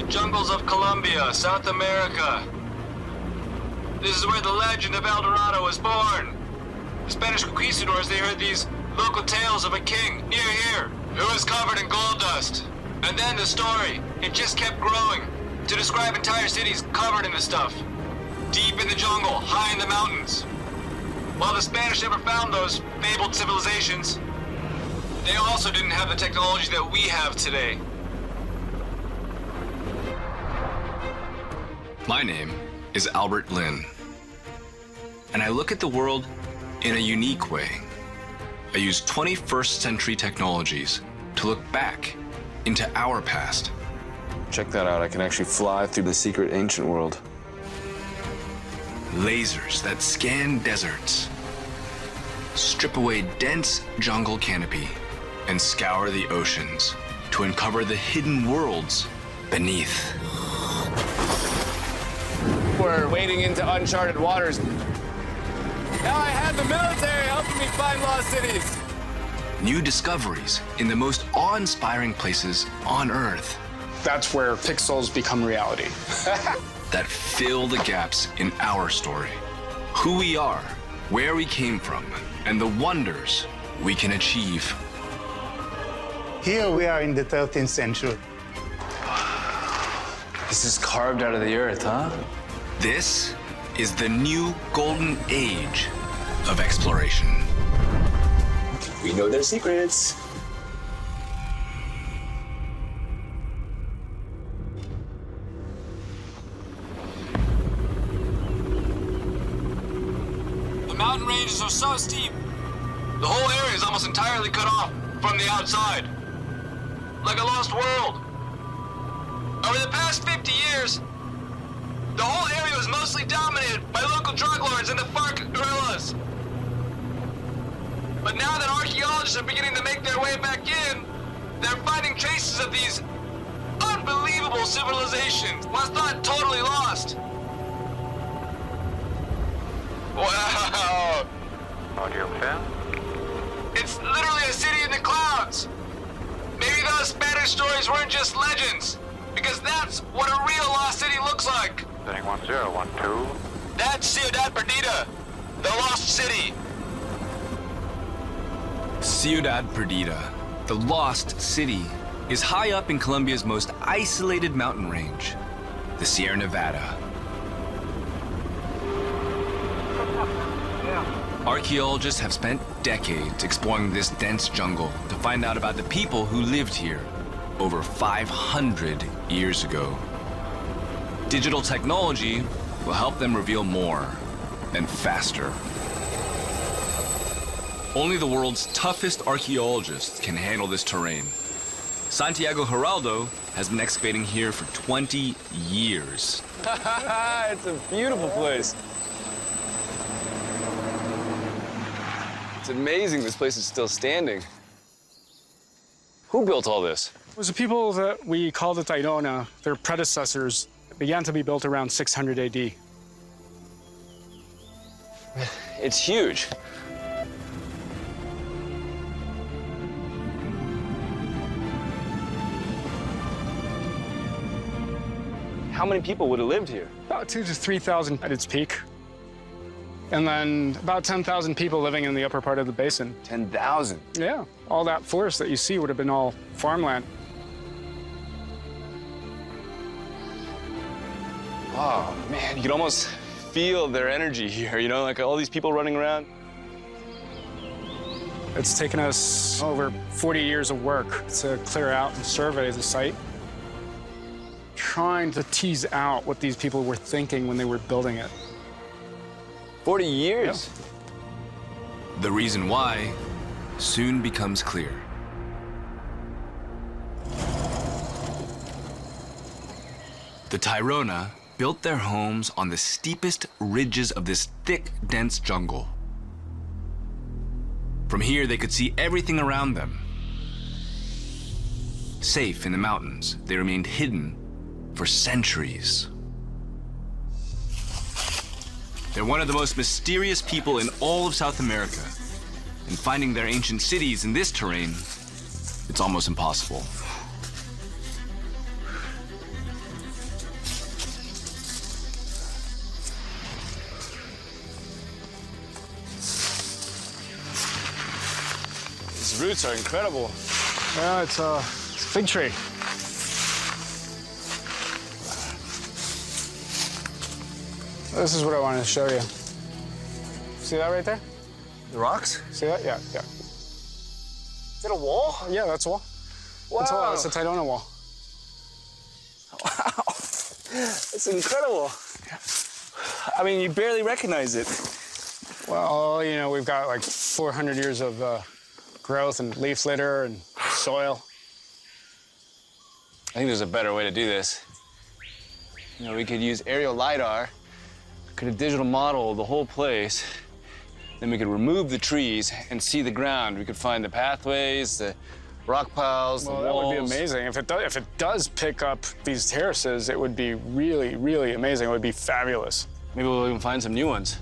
Jungles of Colombia, South America. This is where the legend of El Dorado was born. The Spanish conquistadors, they heard these local tales of a king near here who was covered in gold dust. And then the story, it just kept growing to describe entire cities covered in the stuff. Deep in the jungle, high in the mountains. While the Spanish never found those fabled civilizations, they also didn't have the technology that we have today. My name is Albert Lin, and I look at the world in a unique way. I use 21st century technologies to look back into our past. Check that out, I can actually fly through the secret ancient world. Lasers that scan deserts, strip away dense jungle canopy, and scour the oceans to uncover the hidden worlds beneath. We're wading into uncharted waters. Now I have the military helping me find lost cities. New discoveries in the most awe-inspiring places on Earth. That's where pixels become reality. That fill the gaps in our story. Who we are, where we came from, and the wonders we can achieve. Here we are in the 13th century. This is carved out of the earth, huh? This is the new golden age of exploration. We know their secrets. The mountain ranges are so steep, the whole area is almost entirely cut off from the outside. Like a lost world. Over the past 50 years, the whole area was mostly dominated by local drug lords and the FARC guerrillas. But now that archaeologists are beginning to make their way back in, they're finding traces of these unbelievable civilizations, once thought totally lost. Wow! Audio fan? It's literally a city in the clouds. Maybe those Spanish stories weren't just legends, because that's what a real lost city looks like. Setting 1012. That's Ciudad Perdida, the lost city. Ciudad Perdida, the lost city, is high up in Colombia's most isolated mountain range, the Sierra Nevada. Archaeologists have spent decades exploring this dense jungle to find out about the people who lived here over 500 years ago. Digital technology will help them reveal more and faster. Only the world's toughest archaeologists can handle this terrain. Santiago Geraldo has been excavating here for 20 years. It's a beautiful place. It's amazing this place is still standing. Who built all this? It was the people that we call the Tairona. Their predecessors began to be built around 600 AD. It's huge. How many people would have lived here? About 2,000 to 3,000 at its peak. And then about 10,000 people living in the upper part of the basin. 10,000. Yeah, all that forest that you see would have been all farmland. Oh, man, you can almost feel their energy here, you know, like all these people running around. It's taken us over 40 years of work to clear out and survey the site, trying to tease out what these people were thinking when they were building it. 40 years? Yeah. The reason why soon becomes clear. The Tairona built their homes on the steepest ridges of this thick, dense jungle. From here, they could see everything around them. Safe in the mountains, they remained hidden for centuries. They're one of the most mysterious people in all of South America. And finding their ancient cities in this terrain, it's almost impossible. Those roots are incredible. Yeah, it's a fig tree. This is what I wanted to show you. See that right there? The rocks? See that? Yeah, yeah. Is it a wall? Yeah, that's a wall. Wow. That's a wall. It's a Tidona wall. Wow. It's incredible. I mean, you barely recognize it. Well, you know, we've got like 400 years of growth and leaf litter and soil. I think there's a better way to do this. You know, we could use aerial LiDAR, could a digital model of the whole place, then we could remove the trees and see the ground. We could find the pathways, the rock piles, Well, the that walls. would be amazing. If it does pick up these terraces, it would be really, really amazing. It would be fabulous. Maybe we'll even find some new ones.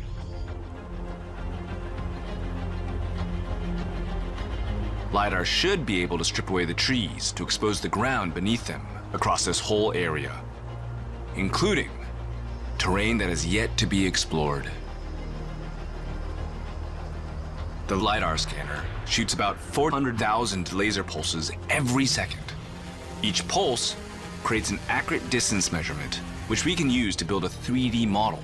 LiDAR should be able to strip away the trees to expose the ground beneath them across this whole area, including terrain that has yet to be explored. The LiDAR scanner shoots about 400,000 laser pulses every second. Each pulse creates an accurate distance measurement, which we can use to build a 3D model.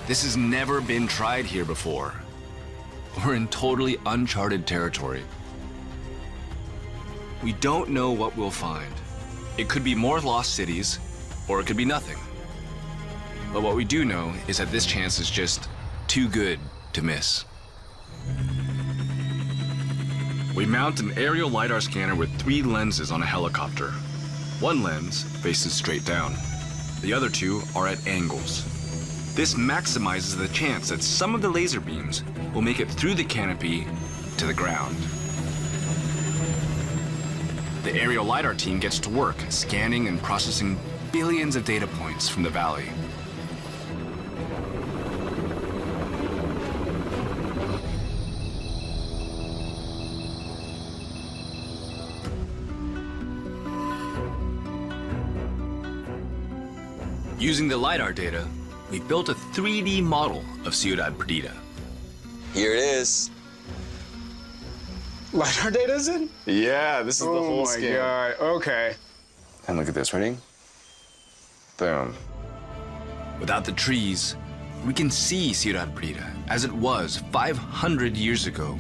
This has never been tried here before. We're in totally uncharted territory. We don't know what we'll find. It could be more lost cities, or it could be nothing. But what we do know is that this chance is just too good to miss. We mount an aerial LiDAR scanner with 3 lenses on a helicopter. One lens faces straight down. The other 2 are at angles. This maximizes the chance that some of the laser beams will make it through the canopy to the ground. The aerial LiDAR team gets to work scanning and processing billions of data points from the valley. Using the LiDAR data, we built a 3D model of Ciudad Perdida. Here it is. LiDAR data is in? Yeah, this is the whole scan. God. Okay. And look at this, ready? Boom. Without the trees, we can see Ciudad Perdida as it was 500 years ago.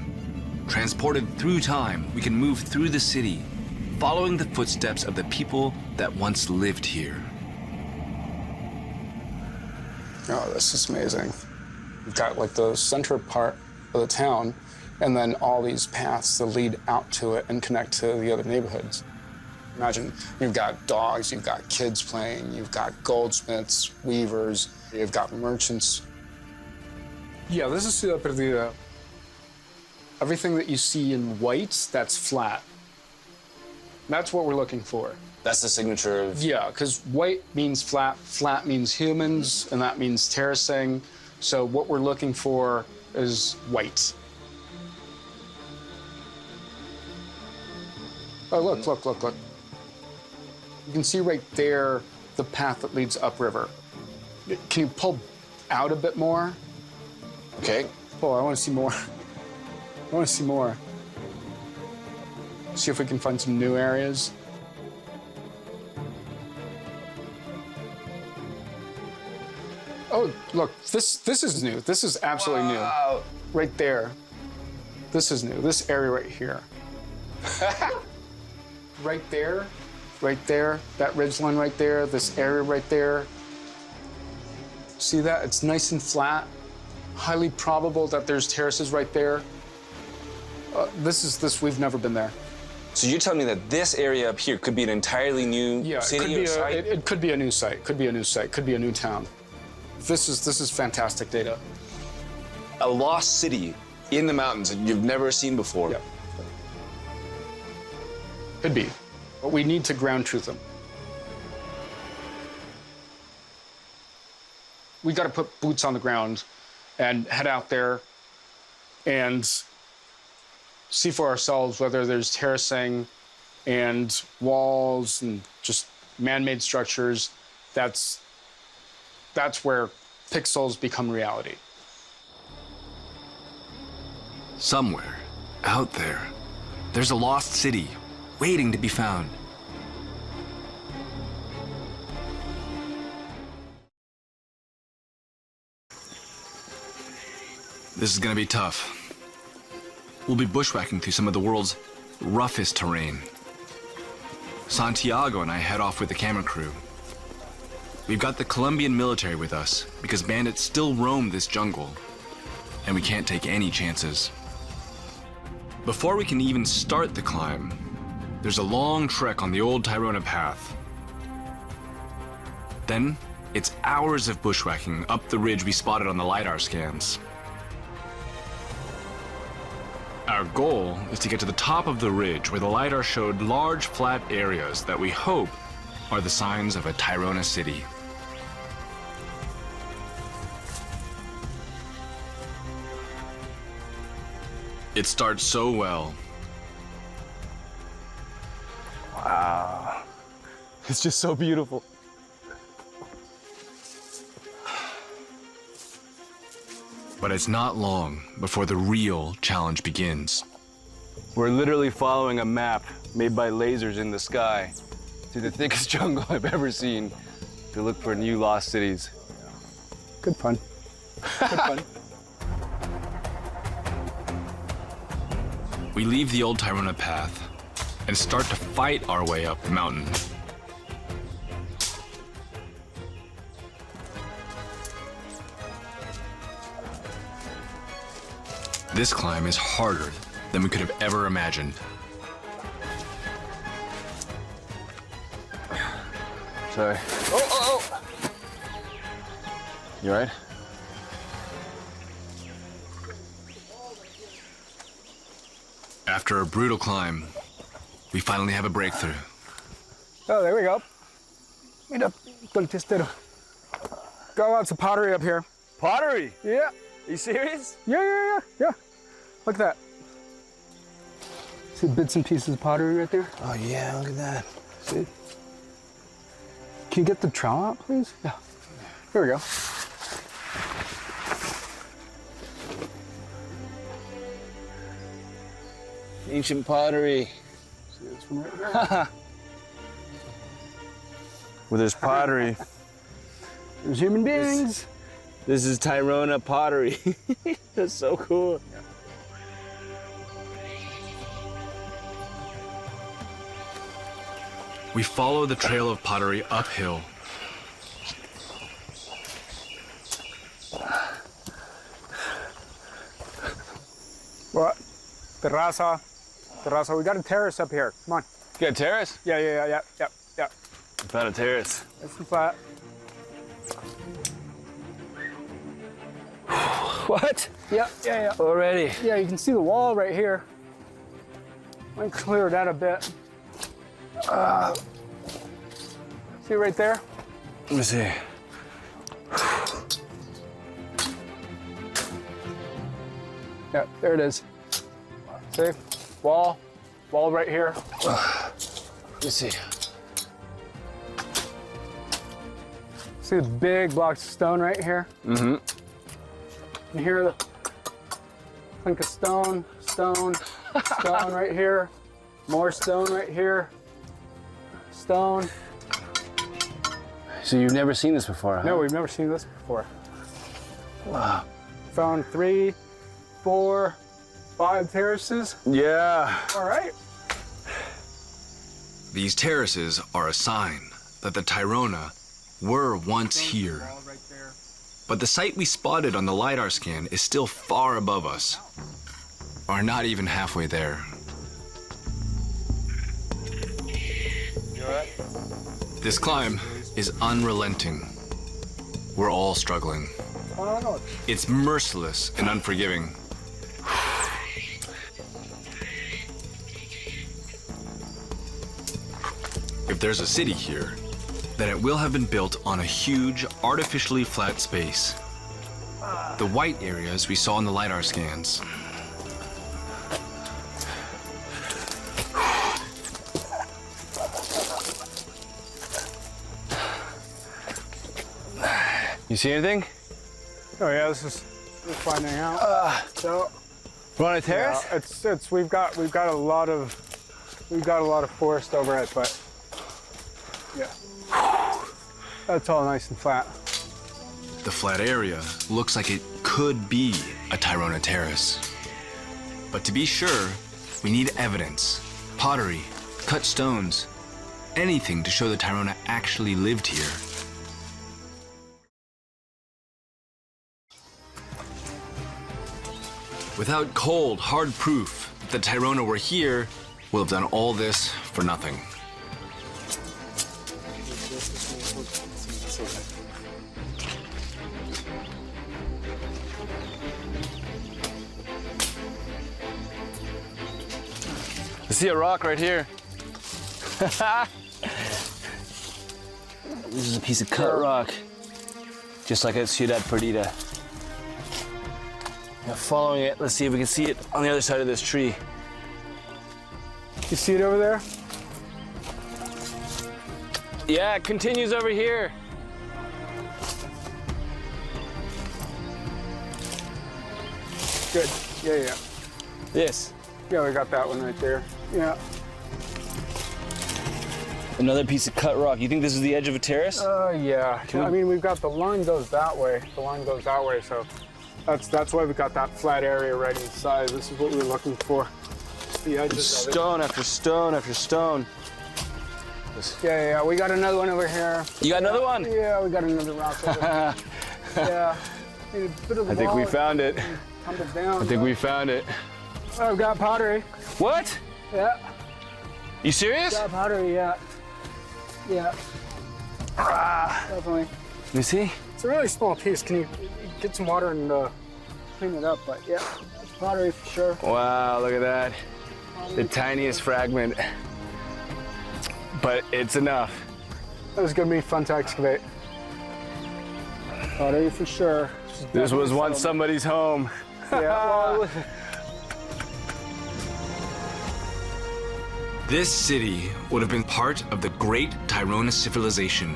Transported through time, we can move through the city, following the footsteps of the people that once lived here. Oh, this is amazing. We've got like the center part of the town, and then all these paths that lead out to it and connect to the other neighborhoods. Imagine you've got dogs, you've got kids playing, you've got goldsmiths, weavers, you've got merchants. Yeah, this is Ciudad Perdida. Everything that you see in white, that's flat. That's what we're looking for. That's the signature of... Yeah, because white means flat, flat means humans, and that means terracing. So what we're looking for is white. Oh, look, look, look, look. You can see right there the path that leads upriver. Can you pull out a bit more? Okay. Oh, I want to see more. I want to see more. See if we can find some new areas. Oh, look, this is new. This is absolutely new. Right there. This is new. This area right here. Right there, that ridgeline right there, this area right there. See that? It's nice and flat. Highly probable that there's terraces right there. We've never been there. So you're telling me that this area up here could be an entirely new city or site? It could be a new site, could be a new site, could be a new town. This is fantastic data. A lost city in the mountains that you've never seen before. Yeah. Could be, but we need to ground truth them. We got to put boots on the ground and head out there and see for ourselves whether there's terracing and walls and just man-made structures. That's where pixels become reality. Somewhere, Out there, there's a lost city waiting to be found. This is gonna be tough. We'll be bushwhacking through some of the world's roughest terrain. Santiago and I head off with the camera crew. We've got the Colombian military with us because bandits still roam this jungle, and we can't take any chances. Before we can even start the climb, there's a long trek on the old Tayrona path. Then, it's hours of bushwhacking up the ridge we spotted on the LiDAR scans. Our goal is to get to the top of the ridge where the LiDAR showed large flat areas that we hope are the signs of a Tayrona city. It starts so well. Wow. It's just so beautiful. But it's not long before the real challenge begins. We're literally following a map made by lasers in the sky through the thickest jungle I've ever seen to look for new lost cities. Good fun. Good fun. We leave the old Tayrona path and start to fight our way up the mountain. This climb is harder than we could have ever imagined. Sorry. Oh! You all right? After a brutal climb, we finally have a breakthrough. Oh, there we go. Meet up, Contestero. Got lots of pottery up here. Pottery? Yeah. Are you serious? Yeah. Look at that. See bits and pieces of pottery right there? Oh yeah, look at that. See? Can you get the trowel out, please? Yeah. Here we go. Ancient pottery. See this one right here? Well, there's pottery. There's human beings. This is Tayrona pottery. That's so cool. We follow the trail of pottery uphill. What? Terraza, we got a terrace up here. Come on. You got a terrace? Yeah. I found a terrace. Nice and flat. What? Yeah. Already. Yeah, you can see the wall right here. I can clear that a bit. See right there? Let me see. Yeah, there it is. See? Wall right here. Let me see. See the big blocks of stone right here? Mm-hmm. You hear the clink of stone right here. More stone right here. Stone. So you've never seen this before, huh? No, we've never seen this before. Wow. Found 3, 4, 5 terraces. Yeah. All right. These terraces are a sign that the Tayrona were once here. But the site we spotted on the LiDAR scan is still far above us. Or not even halfway there. You all right? This climb is unrelenting. We're all struggling. It's merciless and unforgiving. If there's a city here, then it will have been built on a huge, artificially flat space. The white areas we saw in the LiDAR scans. You see anything? Oh yeah, this is we're finding out. So We're on a terrace? yeah, it's we've got a lot of forest over it, but yeah, that's all nice and flat. The flat area looks like it could be a Tirona terrace. But to be sure, we need evidence, pottery, cut stones, anything to show the Tirona actually lived here. Without cold, hard proof that the Tirona were here, we'll have done all this for nothing. I see a rock right here. This is a piece of cut rock, just like at Ciudad Perdida. Now following it, let's see if we can see it on the other side of this tree. You see it over there? Yeah, it continues over here. Good. Yeah. This. Yeah, we got that one right there. Yeah. Another piece of cut rock. You think this is the edge of a terrace? Yeah. I mean, we've got the line goes that way. The line goes that way, so that's why we got that flat area right inside. This is what we were looking for. The edges of it. Stone after stone after stone. Yeah. We got another one over here. You got another one? Yeah, we got another rock over here. Yeah. Need a bit of I think we found it. Tumble down. I think we found it. I've got pottery. What? Yeah. You serious? Got pottery, yeah. Yeah. Definitely. Let me see. It's a really small piece. Can you get some water and clean it up? But yeah, it's pottery for sure. Wow, look at that. The tiniest fragment. But it's enough. That was gonna be fun to excavate. Pottery for sure. This was once somebody's home. Yeah. Well, This city would have been part of the great Tirona civilization,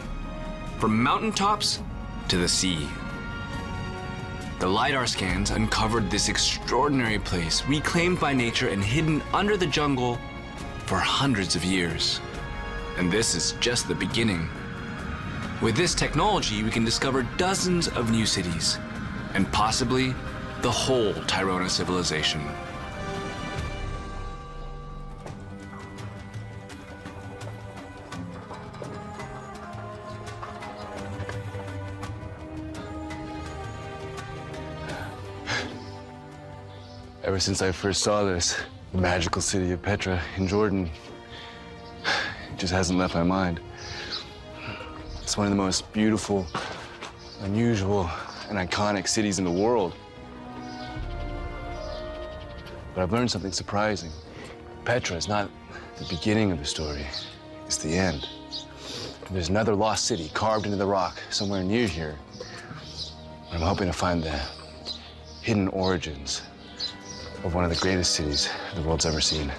from mountaintops to the sea. The LiDAR scans uncovered this extraordinary place, reclaimed by nature and hidden under the jungle for hundreds of years. And this is just the beginning. With this technology, we can discover dozens of new cities, and possibly the whole Tirona civilization. Ever since I first saw this, the magical city of Petra in Jordan, it just hasn't left my mind. It's one of the most beautiful, unusual, and iconic cities in the world. But I've learned something surprising. Petra is not the beginning of the story, it's the end. And there's another lost city carved into the rock somewhere near here. I'm hoping to find the hidden origins of one of the greatest cities the world's ever seen.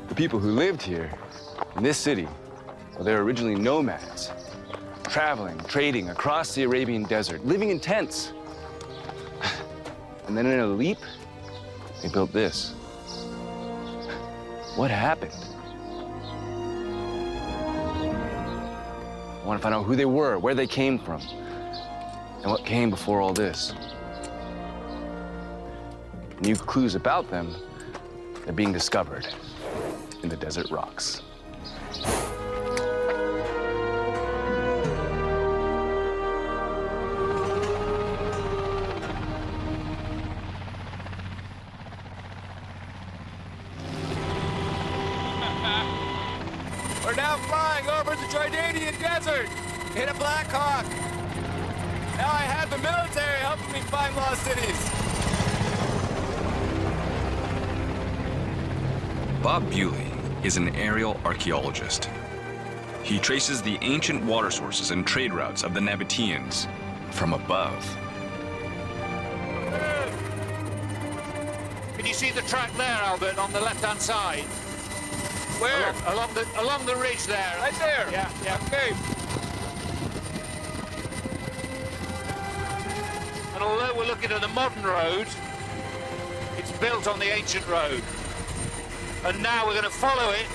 The people who lived here in this city, well, they were originally nomads, traveling, trading across the Arabian desert, living in tents. And then in a leap, they built this. What happened? I want to find out who they were, where they came from, and what came before all this. New clues about them are being discovered in the desert rocks. We're now flying over the Jordanian desert in a Black Hawk. Now I have the military helping me find lost cities. Bob Bewley is an aerial archaeologist. He traces the ancient water sources and trade routes of the Nabateans from above. Can you see the track there, Albert, on the left-hand side? Where? Along the ridge there. Right there? Yeah. Okay. And although we're looking at a modern road, It's built on the ancient road. And now we're going to follow it.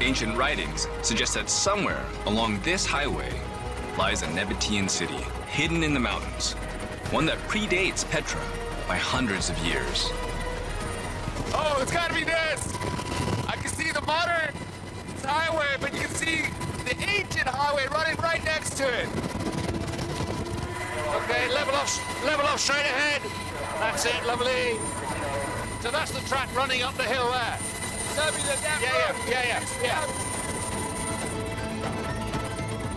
Ancient writings suggest that somewhere along this highway lies a Nabatean city, hidden in the mountains, one that predates Petra by hundreds of years. Oh, it's gotta be this! I can see the modern highway, but you can see the ancient highway running right next to it. Okay, level off straight ahead. That's it, lovely. So that's the track running up the hill there. Yeah.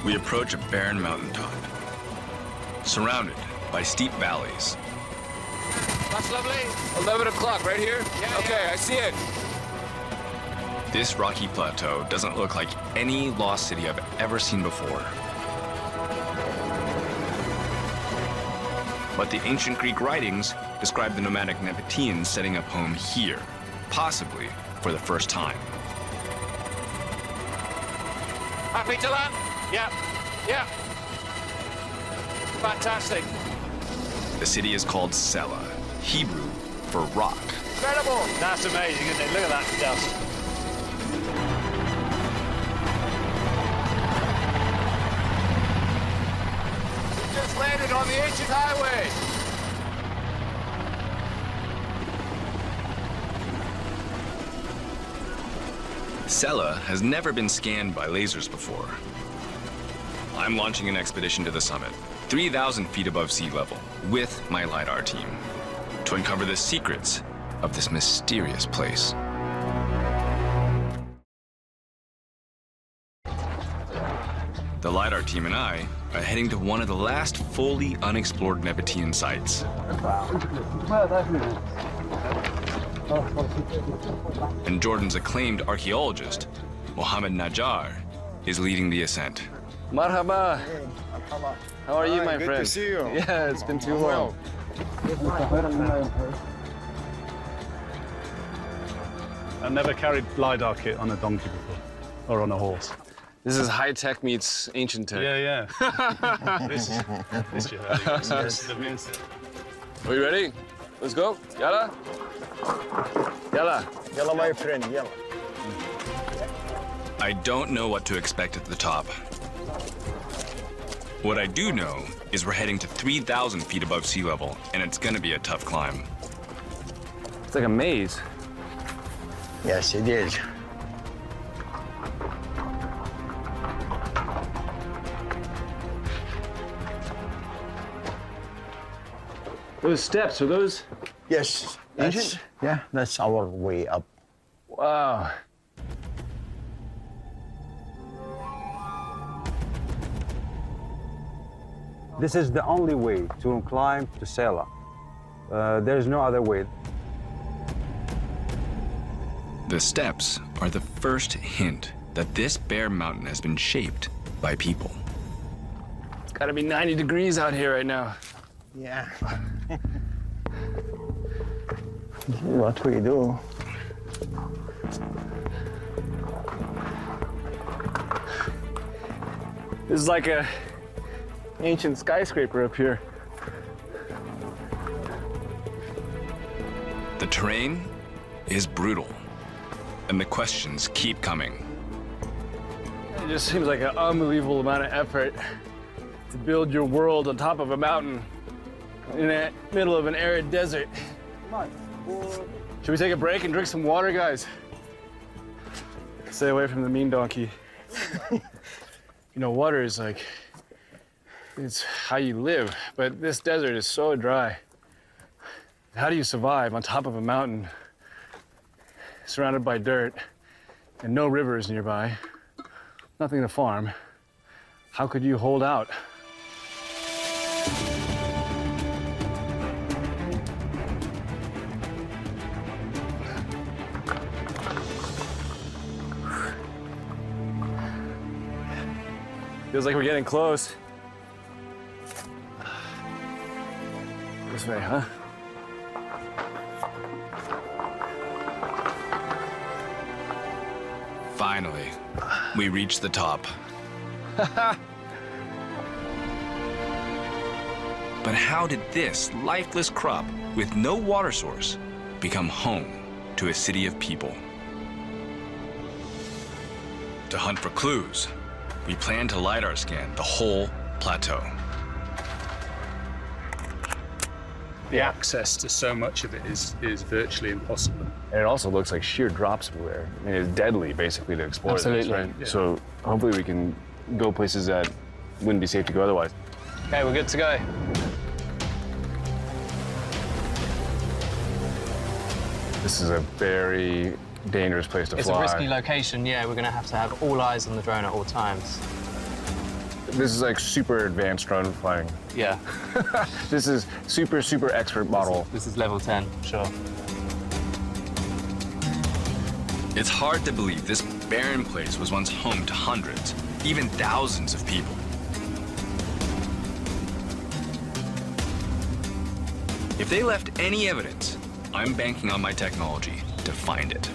We approach a barren mountaintop, surrounded by steep valleys. That's lovely. 11 o'clock, right here? Yeah, okay, yeah. I see it. This rocky plateau doesn't look like any lost city I've ever seen before. But the ancient Greek writings describe the nomadic Nabateans setting up home here, possibly for the first time. Happy to land? Yeah. Fantastic. The city is called Sella, Hebrew for rock. Incredible. That's amazing, isn't it? Look at that dust. We just landed on the ancient highway. Sella has never been scanned by lasers before. I'm launching an expedition to the summit, 3,000 feet above sea level, with my LiDAR team, to uncover the secrets of this mysterious place. The LiDAR team and I are heading to one of the last fully unexplored Nabatean sites. And Jordan's acclaimed archaeologist, Mohammed Najjar, is leading the ascent. Marhaba. How are you, my good friend? to see you. Yeah, it's been too long. I've never carried LiDAR kit on a donkey before, or on a horse. This is high tech meets ancient tech. Yeah. this you heard. Are you ready? Let's go. Yalla. Yalla. Yalla, my friend, yalla. I don't know what to expect at the top. What I do know is we're heading to 3,000 feet above sea level, and it's gonna be a tough climb. It's like a maze. Yes, it is. Those steps, are those? Yes. Ancient? That's our way up. Wow. This is the only way to climb to Sella. There's no other way. The steps are the first hint that this bare mountain has been shaped by people. It's gotta be 90 degrees out here right now. Yeah. What we do? This is like a ancient skyscraper up here. The terrain is brutal, and the questions keep coming. It just seems like an unbelievable amount of effort to build your world on top of a mountain in the middle of an arid desert. Should we take a break and drink some water, guys? Stay away from the mean donkey. You know, water is like, it's how you live, but this desert is so dry. How do you survive on top of a mountain, surrounded by dirt, and no rivers nearby, nothing to farm? How could you hold out? Feels like we're getting close. This way, huh? Finally, we reach the top. But how did this lifeless crop with no water source become home to a city of people? To hunt for clues, we plan to LiDAR scan the whole plateau. The access to so much of it is virtually impossible. And it also looks like sheer drops everywhere. I mean, it's deadly, basically, to explore Absolutely. this, right? Yeah. So hopefully we can go places that wouldn't be safe to go otherwise. Okay, we're good to go. This is a very dangerous place to It's fly. a risky location, yeah. We're going to have all eyes on the drone at all times. This is like super advanced drone flying. Yeah, This is super, super expert model. this is level 10, sure. It's hard to believe this barren place was once home to hundreds, even thousands of people. If they left any evidence, I'm banking on my technology to find it.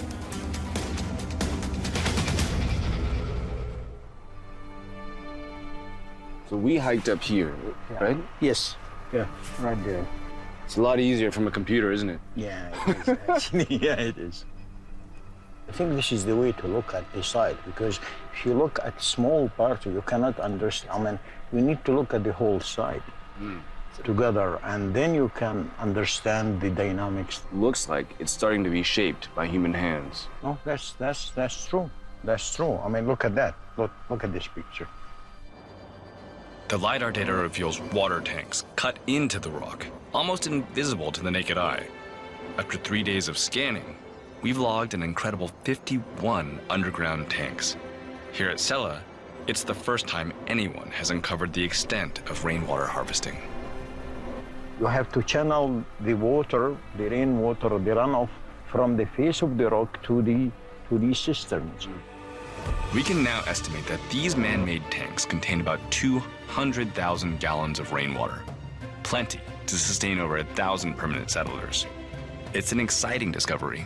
So we hiked up here, right? Yes. Yeah, right there. It's a lot easier from a computer, isn't it? Yeah, it is actually. Yeah, it is. I think this is the way to look at the site, because if you look at small part, you cannot understand. I mean, you need to look at the whole site together, and then you can understand the dynamics. Looks like it's starting to be shaped by human hands. No, that's true. That's true. I mean, look at that. Look at this picture. The LiDAR data reveals water tanks cut into the rock, almost invisible to the naked eye. After 3 days of scanning, we've logged an incredible 51 underground tanks. Here at Sella, it's the first time anyone has uncovered the extent of rainwater harvesting. You have to channel the water, the rainwater, the runoff from the face of the rock to these cisterns. We can now estimate that these man-made tanks contain about 200,000 gallons of rainwater, plenty to sustain over 1,000 permanent settlers. It's an exciting discovery.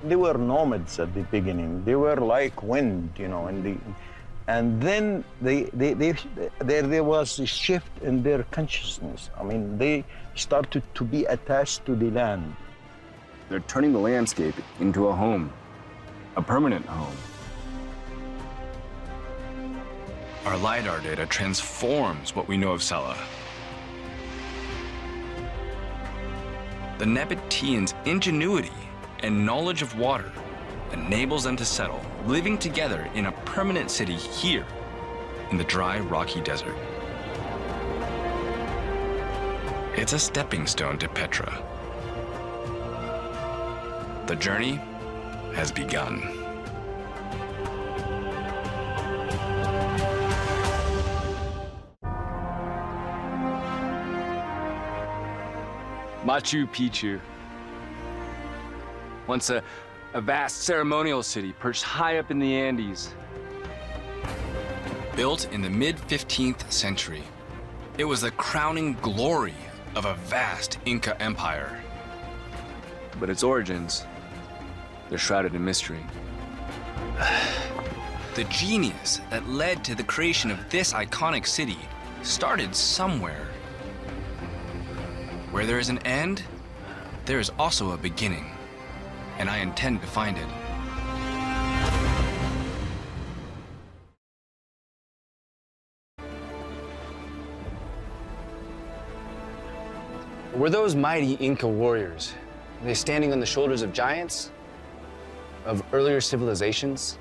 They were nomads at the beginning. They were like wind, you know, and then there was a shift in their consciousness. I mean, they started to be attached to the land. They're turning the landscape into a home, a permanent home. Our LiDAR data transforms what we know of Sella. The Nabateans' ingenuity and knowledge of water enables them to settle, living together in a permanent city here in the dry, rocky desert. It's a stepping stone to Petra. The journey has begun. Machu Picchu. Once a vast ceremonial city perched high up in the Andes. Built in the mid-15th century, it was the crowning glory of a vast Inca empire. But its origins, they're shrouded in mystery. The genius that led to the creation of this iconic city started somewhere. Where there is an end, there is also a beginning, and I intend to find it. Were those mighty Inca warriors? Were they standing on the shoulders of giants? Of earlier civilizations?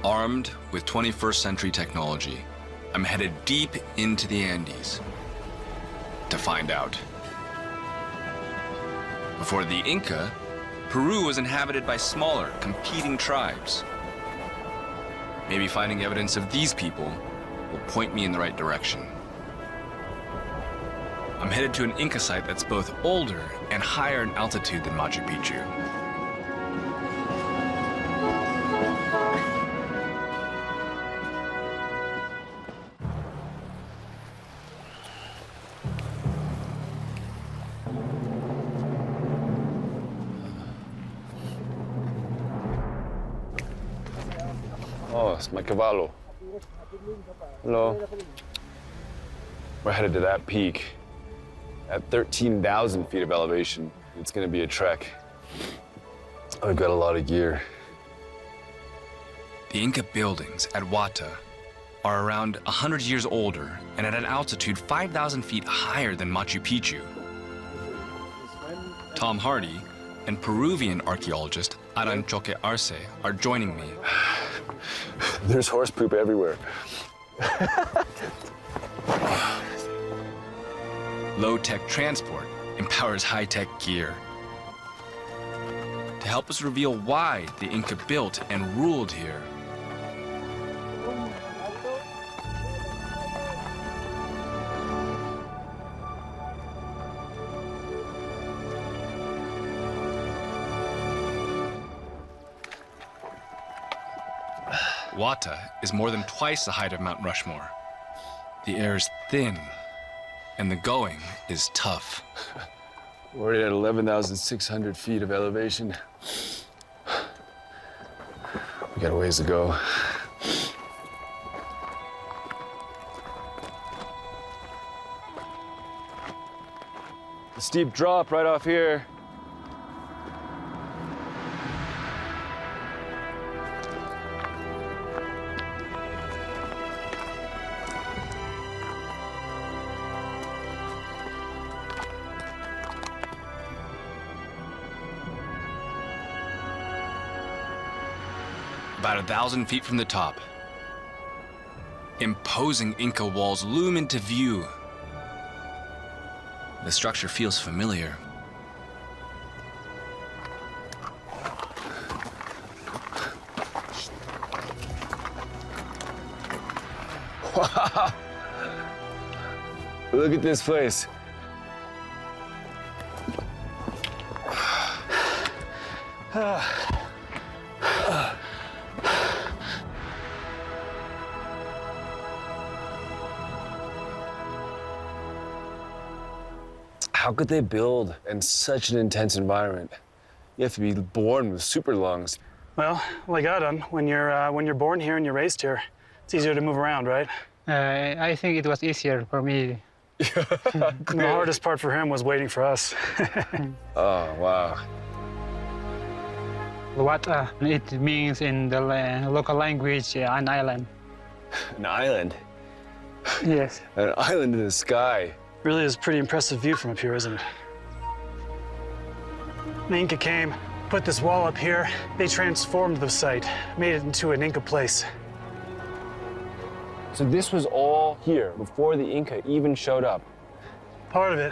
Armed with 21st century technology, I'm headed deep into the Andes to find out. Before the Inca, Peru was inhabited by smaller, competing tribes. Maybe finding evidence of these people will point me in the right direction. I'm headed to an Inca site that's both older and higher in altitude than Machu Picchu. Oh, it's my cavallo. Hello. We're headed to that peak. At 13,000 feet of elevation, it's gonna be a trek. We've got a lot of gear. The Inca buildings at Wata are around 100 years older and at an altitude 5,000 feet higher than Machu Picchu. Tom Hardy and Peruvian archaeologist Aranchoque Arce are joining me. There's horse poop everywhere. Low-tech transport empowers high-tech gear. To help us reveal why the Inca built and ruled here, Wata is more than twice the height of Mount Rushmore. The air is thin, and the going is tough. We're already at 11,600 feet of elevation. We got a ways to go. A steep drop right off here. About 1,000 feet from the top, imposing Inca walls loom into view. The structure feels familiar. Wow! Look at this place. How could they build in such an intense environment? You have to be born with super lungs. Well, like Adam, when you're born here and you're raised here, it's easier to move around, right? I think it was easier for me. The hardest part for him was waiting for us. Oh, wow. Wata, it means in the local language, an island. An island? Yes. An island in the sky. Really is a pretty impressive view from up here, isn't it? The Inca came, put this wall up here. They transformed the site, made it into an Inca place. So this was all here before the Inca even showed up? Part of it.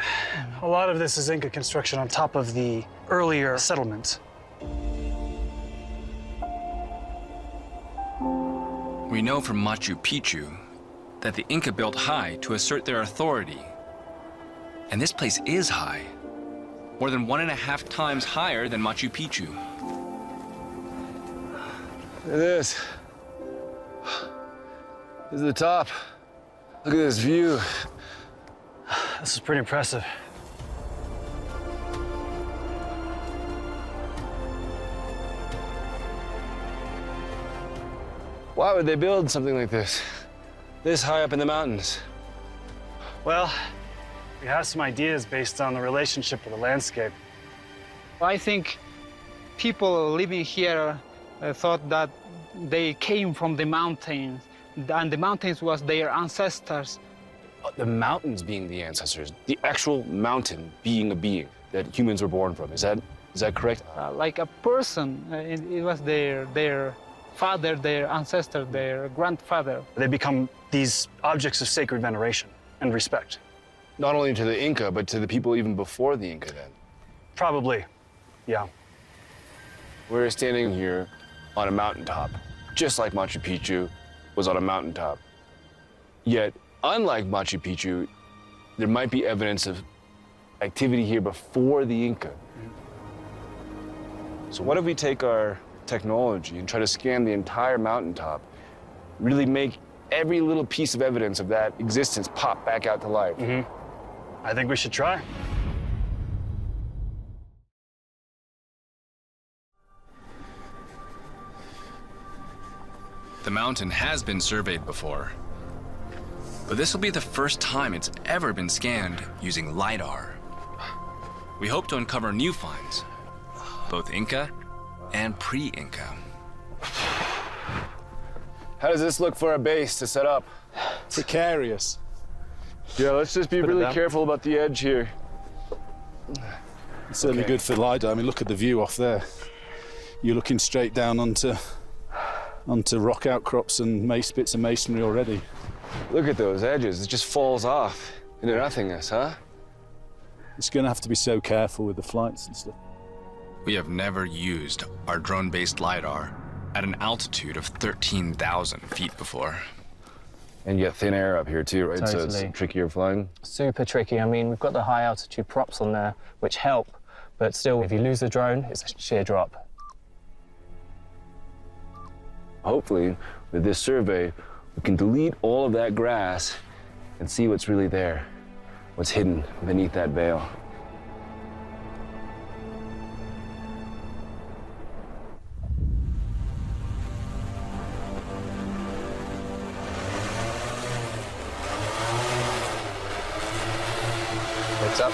A lot of this is Inca construction on top of the earlier settlements. We know from Machu Picchu that the Inca built high to assert their authority. And this place is high, more than 1.5 times higher than Machu Picchu. Look at this. This is the top. Look at this view. This is pretty impressive. Why would they build something like this high up in the mountains? Well, we have some ideas based on the relationship of the landscape. I think people living here thought that they came from the mountains, and the mountains was their ancestors. The mountains being the ancestors, the actual mountain being a being that humans were born from. Is that correct? Like a person, it was their father, their ancestor, their grandfather. They become these objects of sacred veneration and respect. Not only to the Inca, but to the people even before the Inca then? Probably, yeah. We're standing here on a mountaintop, just like Machu Picchu was on a mountaintop. Yet, unlike Machu Picchu, there might be evidence of activity here before the Inca. So what if we take our technology and try to scan the entire mountaintop, really make every little piece of evidence of that existence pop back out to life? I think we should try. The mountain has been surveyed before, But this will be the first time it's ever been scanned using LiDAR. We hope to uncover new finds, both Inca and pre-Inca. How does this look for a base to set up? Precarious. Yeah, let's just be really careful about the edge here. It's certainly good for LiDAR. I mean, look at the view off there. You're looking straight down onto rock outcrops and bits of masonry already. Look at those edges. It just falls off into nothingness, huh? It's going to have to be so careful with the flights and stuff. We have never used our drone-based LiDAR at an altitude of 13,000 feet before. And you get thin air up here too, right? Totally. So it's trickier flying. Super tricky. I mean, we've got the high altitude props on there, which help, but still, if you lose the drone, it's a sheer drop. Hopefully, with this survey, we can delete all of that grass and see what's really there, what's hidden beneath that veil. What's up?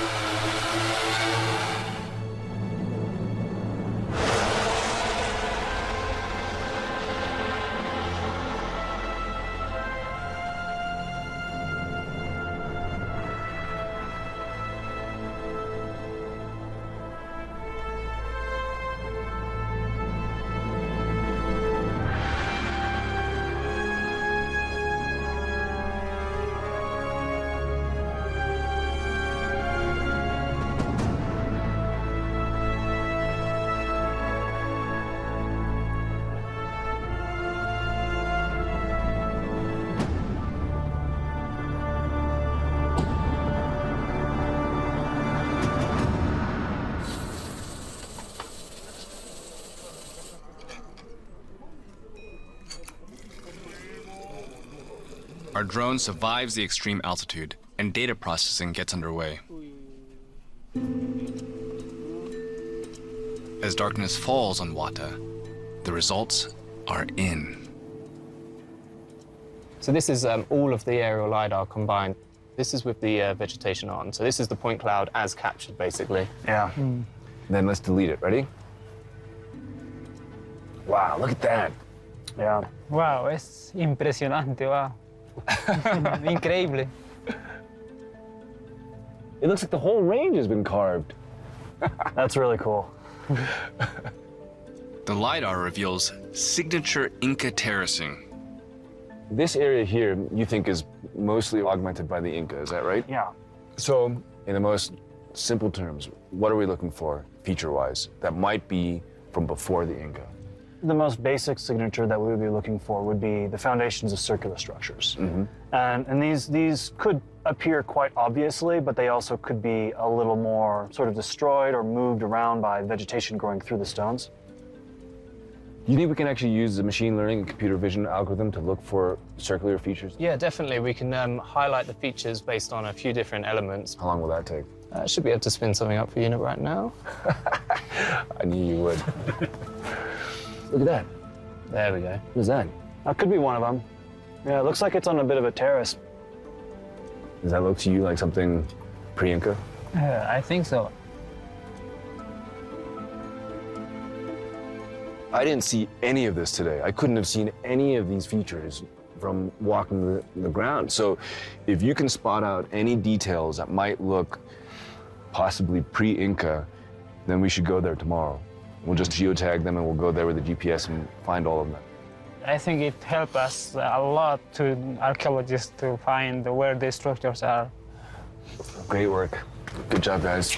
Our drone survives the extreme altitude, and data processing gets underway. As darkness falls on Wata, the results are in. So this is all of the aerial LiDAR combined. This is with the vegetation on. So this is the point cloud as captured, basically. Yeah. Then let's delete it. Ready? Wow, look at that. Yeah. Wow, es impresionante, wow. Increíble. It looks like the whole range has been carved. That's really cool. The LiDAR reveals signature Inca terracing. This area here, you think, is mostly augmented by the Inca, is that right? Yeah. So, in the most simple terms, what are we looking for, feature-wise, that might be from before the Inca? The most basic signature that we would be looking for would be the foundations of circular structures. And these could appear quite obviously, but they also could be a little more sort of destroyed or moved around by vegetation growing through the stones. Do you think we can actually use the machine learning and computer vision algorithm to look for circular features? Yeah, definitely. We can highlight the features based on a few different elements. How long will that take? I should be able to spin something up for you right now. I knew you would. Look at that. There we go. What is that? That could be one of them. Yeah, it looks like it's on a bit of a terrace. Does that look to you like something pre-Inca? I think so. I didn't see any of this today. I couldn't have seen any of these features from walking the ground. So if you can spot out any details that might look possibly pre-Inca, then we should go there tomorrow. We'll just geotag them and we'll go there with the GPS and find all of them. I think it helped us a lot to archaeologists to find where the structures are. Great work. Good job, guys.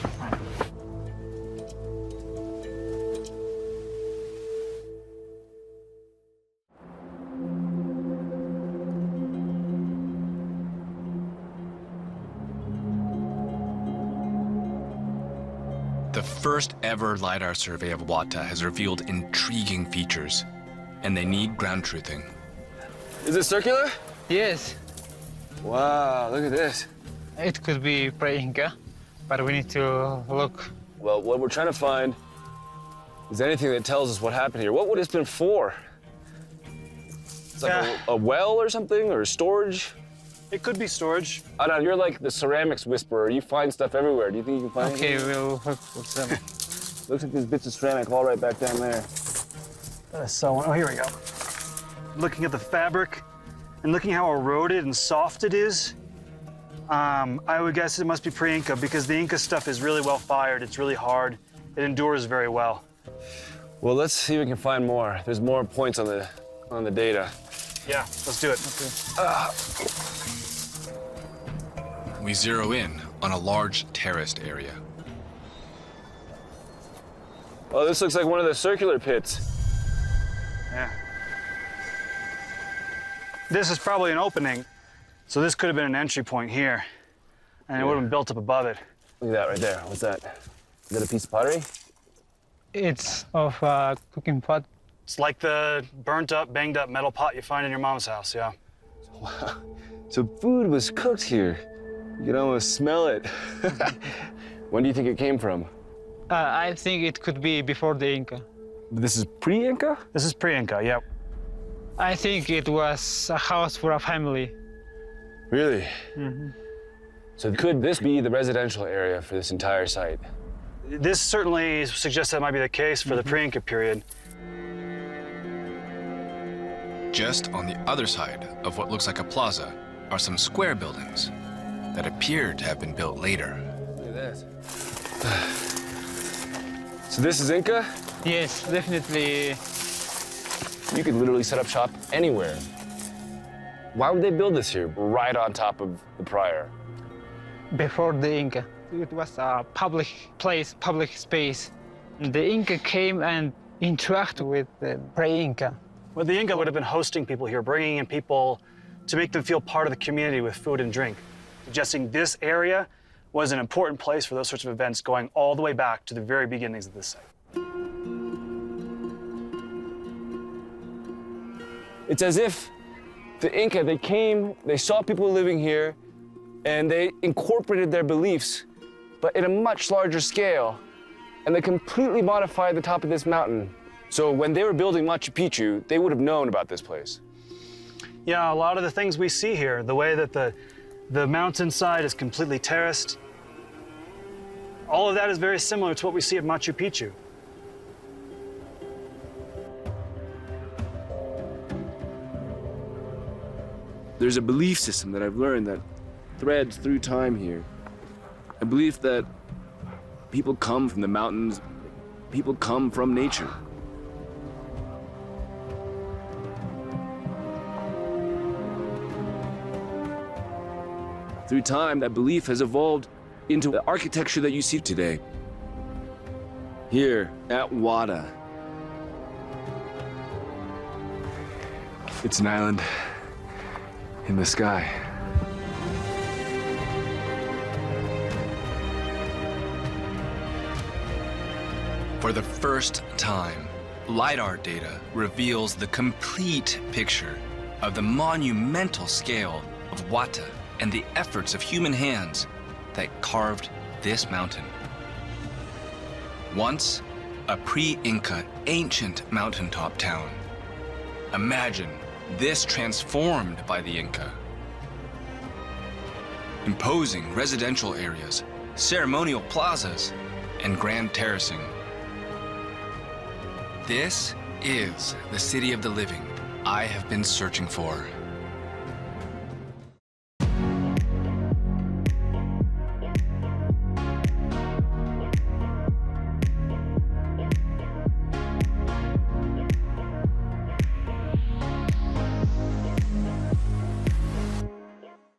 The first ever LiDAR survey of Wata has revealed intriguing features, and they need ground truthing. Is it circular? Yes, Wow, look at this. it could be pre-Inca, but we need to look. Well, what we're trying to find is anything that tells us what happened here. What would it have been for? It's like a well or something, or storage? It could be storage. Adnan, you're like the ceramics whisperer. You find stuff everywhere. Do you think you can find Okay, anything? we'll look for some. Looks like there's bits of ceramic all right back down there. Oh, here we go. Looking at the fabric and looking how eroded and soft it is, I would guess it must be pre-Inca because the Inca stuff is really well fired. It's really hard. It endures very well. Well, let's see if we can find more. There's more points on the data. Yeah, let's do it. We zero in on a large terraced area. Oh, this looks like one of the circular pits. Yeah. This is probably an opening, so this could have been an entry point here, and it would have been built up above it. Look at that right there. What's that? Is that a piece of pottery? It's of a cooking pot. It's like the burnt up, banged up metal pot you find in your mom's house, yeah. Wow. So food was cooked here. You can almost smell it. When do you think it came from? I think it could be before the Inca. This is pre-Inca? This is pre-Inca, yep. I think it was a house for a family. Really? Mm-hmm. So could this be the residential area for this entire site? This certainly suggests that might be the case for the pre-Inca period. Just on the other side of what looks like a plaza are some square buildings that appear to have been built later. Look at this. So this is Inca? Yes, definitely. You could literally set up shop anywhere. Why would they build this here, right on top of the prior? Before the Inca. It was a public place, public space. The Inca came and interacted with the pre-Inca. Well, the Inca would have been hosting people here, bringing in people to make them feel part of the community with food and drink, suggesting this area was an important place for those sorts of events going all the way back to the very beginnings of this site. It's as if the Inca, they came, they saw people living here, and they incorporated their beliefs, but in a much larger scale, and they completely modified the top of this mountain. So when they were building Machu Picchu, they would have known about this place. Yeah, a lot of the things we see here, the way that the mountainside is completely terraced, all of that is very similar to what we see at Machu Picchu. There's a belief system that I've learned that threads through time here. A belief that people come from the mountains, people come from nature. Through time, that belief has evolved into the architecture that you see today. Here at Wata. It's an island in the sky. For the first time, LiDAR data reveals the complete picture of the monumental scale of Wata and the efforts of human hands that carved this mountain. Once a pre-Inca ancient mountaintop town. Imagine this transformed by the Inca. Imposing residential areas, ceremonial plazas, and grand terracing. This is the city of the living I have been searching for.